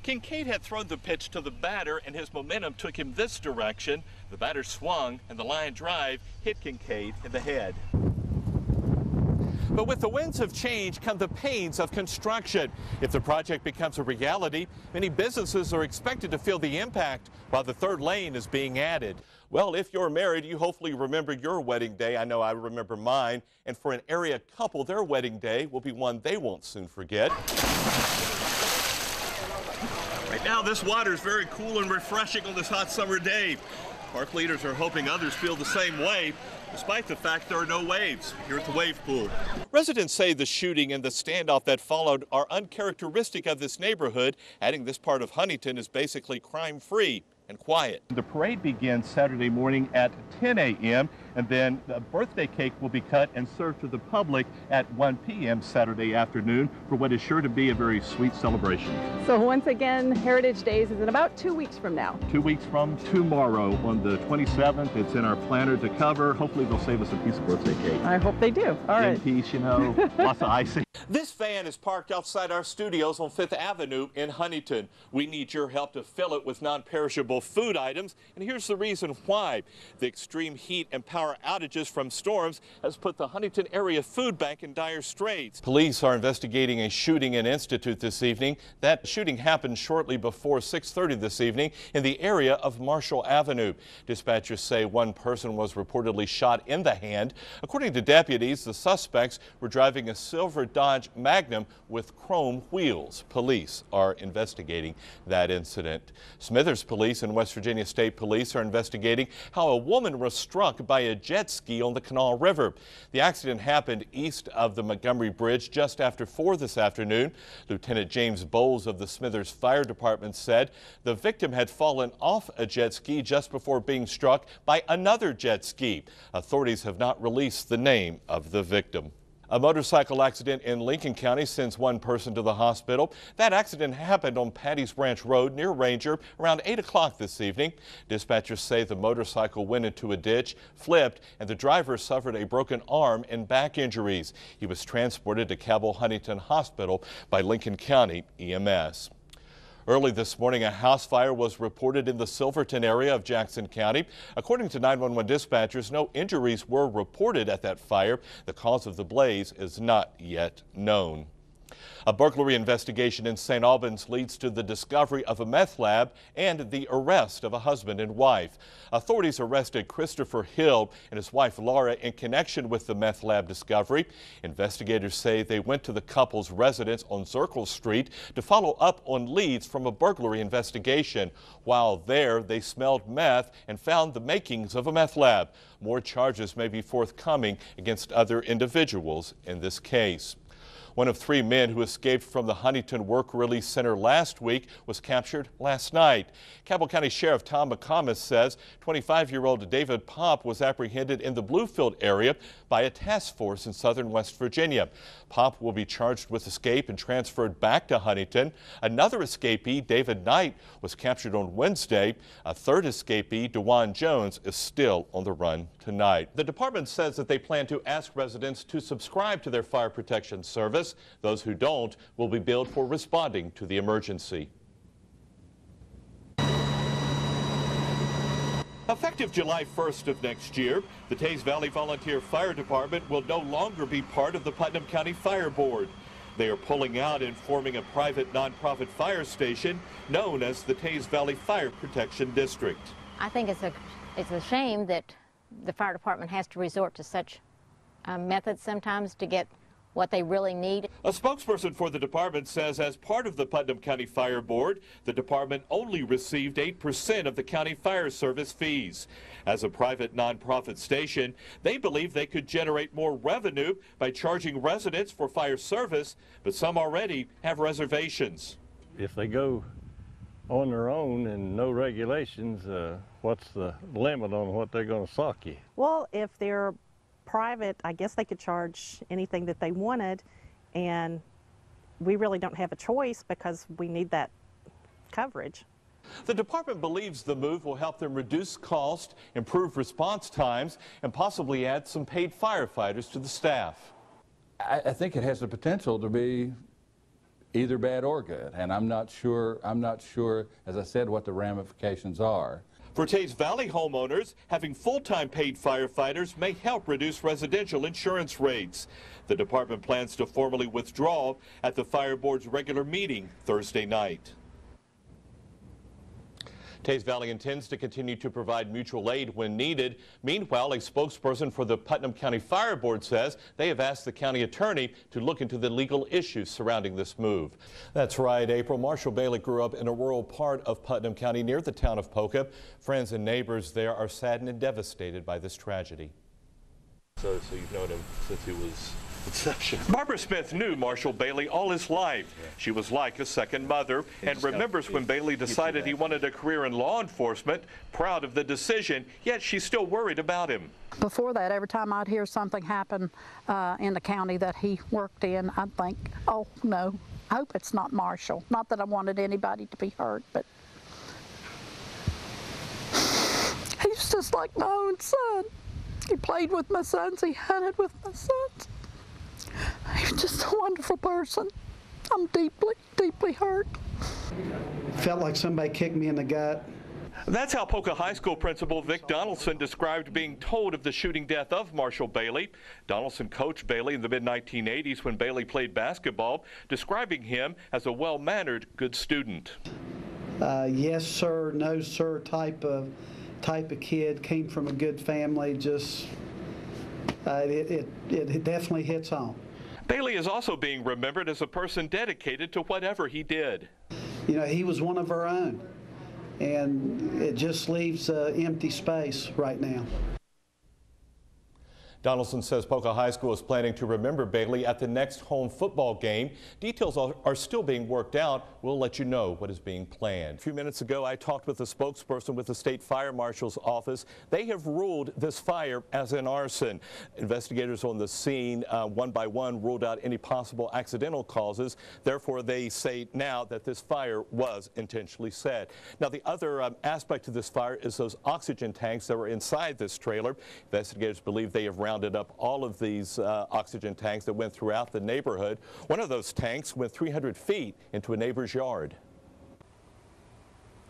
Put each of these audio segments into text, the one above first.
Kincaid had thrown the pitch to the batter, and his momentum took him this direction. The batter swung, and the line drive hit Kincaid in the head. But with the winds of change come the pains of construction. If the project becomes a reality, many businesses are expected to feel the impact while the third lane is being added. Well, if you're married, you hopefully remember your wedding day. I know I remember mine. And for an area couple, their wedding day will be one they won't soon forget. Right now, this water is very cool and refreshing on this hot summer day. Park leaders are hoping others feel the same way, despite the fact there are no waves here at the wave pool. Residents say the shooting and the standoff that followed are uncharacteristic of this neighborhood, adding this part of Huntington is basically crime-free and quiet. The parade begins Saturday morning at 10 a.m. and then the birthday cake will be cut and served to the public at 1 p.m. Saturday afternoon for what is sure to be a very sweet celebration. So once again, Heritage Days is in about 2 weeks from now. 2 weeks from tomorrow on the 27th. It's in our planner to cover. Hopefully they'll save us a piece of birthday cake. I hope they do. All right. In peace, you know, lots of icing. This van is parked outside our studios on 5th Avenue in Huntington. We need your help to fill it with non-perishable food items, and here's the reason why. The extreme heat and power outages from storms has put the Huntington Area Food Bank in dire straits. Police are investigating a shooting in Institute this evening. That shooting happened shortly before 6:30 this evening in the area of Marshall Avenue. Dispatchers say one person was reportedly shot in the hand. According to deputies, the suspects were driving a silver Dodge Magnum with chrome wheels. Police are investigating that incident. Smithers Police and West Virginia State Police are investigating how a woman was struck by a jet ski on the Kanawha River. The accident happened east of the Montgomery Bridge just after 4 this afternoon. Lieutenant James Bowles of the Smithers Fire Department said the victim had fallen off a jet ski just before being struck by another jet ski. Authorities have not released the name of the victim. A motorcycle accident in Lincoln County sends one person to the hospital. That accident happened on Patty's Branch Road near Ranger around 8 o'clock this evening. Dispatchers say the motorcycle went into a ditch, flipped, and the driver suffered a broken arm and back injuries. He was transported to Cabell Huntington Hospital by Lincoln County EMS. Early this morning, a house fire was reported in the Silverton area of Jackson County. According to 911 dispatchers, no injuries were reported at that fire. The cause of the blaze is not yet known. A burglary investigation in St. Albans leads to the discovery of a meth lab and the arrest of a husband and wife. Authorities arrested Christopher Hill and his wife Laura in connection with the meth lab discovery. Investigators say they went to the couple's residence on Zirkle Street to follow up on leads from a burglary investigation. While there, they smelled meth and found the makings of a meth lab. More charges may be forthcoming against other individuals in this case. One of 3 men who escaped from the Huntington Work Release Center last week was captured last night. Cabell County Sheriff Tom McComas says 25-year-old David Pop was apprehended in the Bluefield area by a task force in southern West Virginia. Pop will be charged with escape and transferred back to Huntington. Another escapee, David Knight, was captured on Wednesday. A third escapee, DeJuan Jones, is still on the run tonight. The department says that they plan to ask residents to subscribe to their fire protection service. Those who don't will be billed for responding to the emergency. Effective July 1st of next year, the Teays Valley Volunteer Fire Department will no longer be part of the Putnam County Fire Board. They are pulling out and forming a private nonprofit fire station known as the Teays Valley Fire Protection District. I think it's a shame that the fire department has to resort to such methods sometimes to get what they really need. A spokesperson for the department says as part of the Putnam County Fire Board, the department only received 8% of the county fire service fees. As a private nonprofit station, they believe they could generate more revenue by charging residents for fire service, but some already have reservations. If they go on their own and no regulations, what's the limit on what they're going to sock you? Well, if they're private, I guess they could charge anything that they wanted, and we really don't have a choice because we need that coverage. The department believes the move will help them reduce cost, improve response times, and possibly add some paid firefighters to the staff. I think it has the potential to be either bad or good. And I'm not sure, as I said, what the ramifications are. For Teays Valley homeowners, having full-time paid firefighters may help reduce residential insurance rates. The department plans to formally withdraw at the Fire Board's regular meeting Thursday night. Teays Valley intends to continue to provide mutual aid when needed. Meanwhile, a spokesperson for the Putnam County Fire Board says they have asked the county attorney to look into the legal issues surrounding this move. That's right, April. Marshall Bailey grew up in a rural part of Putnam County near the town of Poca. Friends and neighbors there are saddened and devastated by this tragedy. So you've known him since he was conception. Barbara Smith knew Marshall Bailey all his life. She was like a second mother and remembers when Bailey decided he wanted a career in law enforcement, proud of the decision, yet she's still worried about him. Before that, every time I'd hear something happen in the county that he worked in, I'd think, oh no, I hope it's not Marshall. Not that I wanted anybody to be hurt, but he's just like my own son. He played with my sons, he hunted with my sons. He's just a wonderful person. I'm deeply, deeply hurt. Felt like somebody kicked me in the gut. That's how Poca High School principal Vic Donaldson described being told of the shooting death of Marshall Bailey. Donaldson coached Bailey in the mid-1980s when Bailey played basketball, describing him as a well-mannered, good student. Yes, sir, no, sir type of kid, came from a good family, just it definitely hits home. Bailey is also being remembered as a person dedicated to whatever he did. You know, he was one of our own, and it just leaves empty space right now. Donaldson says Poca High School is planning to remember Bailey at the next home football game. Details are still being worked out. We'll let you know what is being planned. A few minutes ago, I talked with a spokesperson with the State Fire Marshal's office. They have ruled this fire as an arson. Investigators on the scene, one by one, ruled out any possible accidental causes. Therefore, they say now that this fire was intentionally set. Now, the other aspect of this fire is those oxygen tanks that were inside this trailer. Investigators believe they have rounded up all of these oxygen tanks that went throughout the neighborhood. One of those tanks went 300 feet into a neighbor's yard.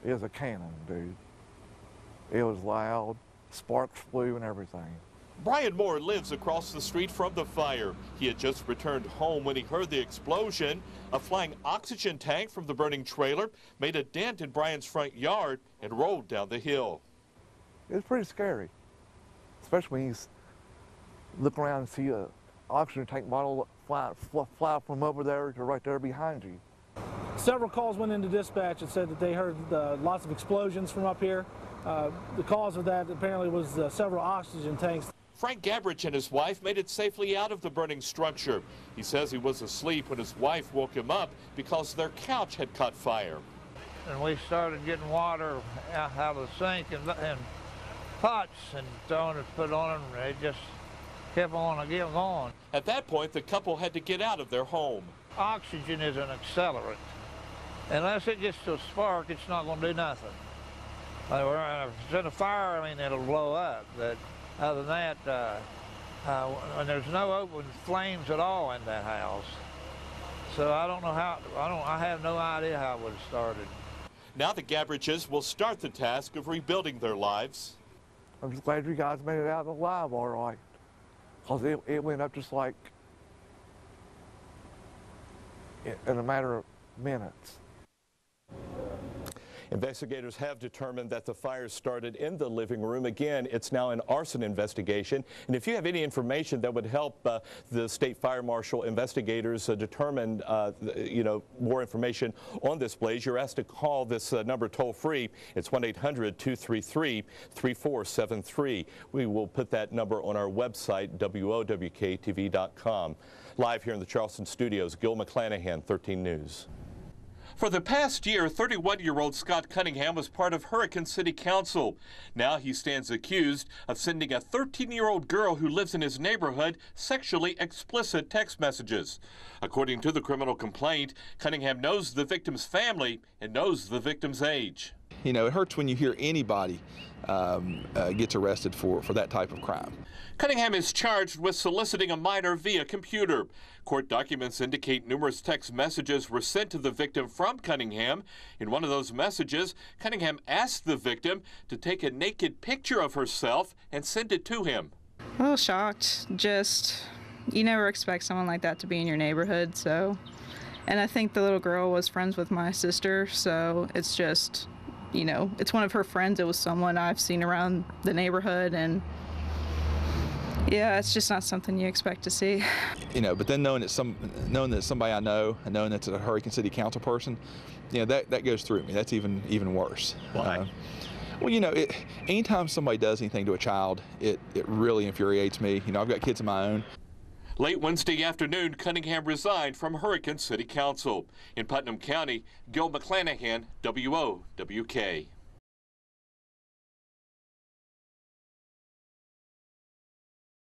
It was a cannon, dude. It was loud, sparks flew and everything. Brian Moore lives across the street from the fire. He had just returned home when he heard the explosion. A flying oxygen tank from the burning trailer made a dent in Brian's front yard and rolled down the hill. It was pretty scary, especially when you look around and see an oxygen tank bottle fly from over there to right there behind you. Several calls went into dispatch and said that they heard lots of explosions from up here. The cause of that apparently was several oxygen tanks. Frank Gabrich and his wife made it safely out of the burning structure. He says he was asleep when his wife woke him up because their couch had caught fire. And we started getting water out of the sink and pots and throwing it, put on them, and they just kept on going. At that point, the couple had to get out of their home. Oxygen is an accelerant. Unless it gets to a spark, it's not going to do nothing. If it's in a fire, I mean, it'll blow up. But other than that, and there's no open flames at all in that house. So I don't know how, I have no idea how it would have started. Now the Gabriches will start the task of rebuilding their lives. I'm just glad you guys made it out alive all right. Because it went up just like in a matter of minutes. Investigators have determined that the fire started in the living room. Again, it's now an arson investigation. And if you have any information that would help the State Fire Marshal investigators determine, more information on this blaze, you're asked to call this number toll free. It's 1-800-233-3473. We will put that number on our website, WOWKTV.com. Live here in the Charleston studios, Gil McClanahan, 13 News. For the past year, 31-year-old Scott Cunningham was part of Hurricane City Council. Now he stands accused of sending a 13-year-old girl who lives in his neighborhood sexually explicit text messages. According to the criminal complaint, Cunningham knows the victim's family and knows the victim's age. You know, it hurts when you hear anybody gets arrested for that type of crime. Cunningham is charged with soliciting a minor via computer. Court documents indicate numerous text messages were sent to the victim from Cunningham. In one of those messages, Cunningham asked the victim to take a naked picture of herself and send it to him. A little shocked. Just, you never expect someone like that to be in your neighborhood, so. And I think the little girl was friends with my sister, so it's just, you know, it's one of her friends. It was someone I've seen around the neighborhood, and yeah, it's just not something you expect to see. You know, but then knowing that it's somebody I know, and knowing that's a Hurricane City Council person, you know, that goes through me. That's even worse. Why? Well, you know, anytime somebody does anything to a child, it really infuriates me. You know, I've got kids of my own. Late Wednesday afternoon, Cunningham resigned from Hurricane City Council. In Putnam County, Gil McClanahan, WOWK.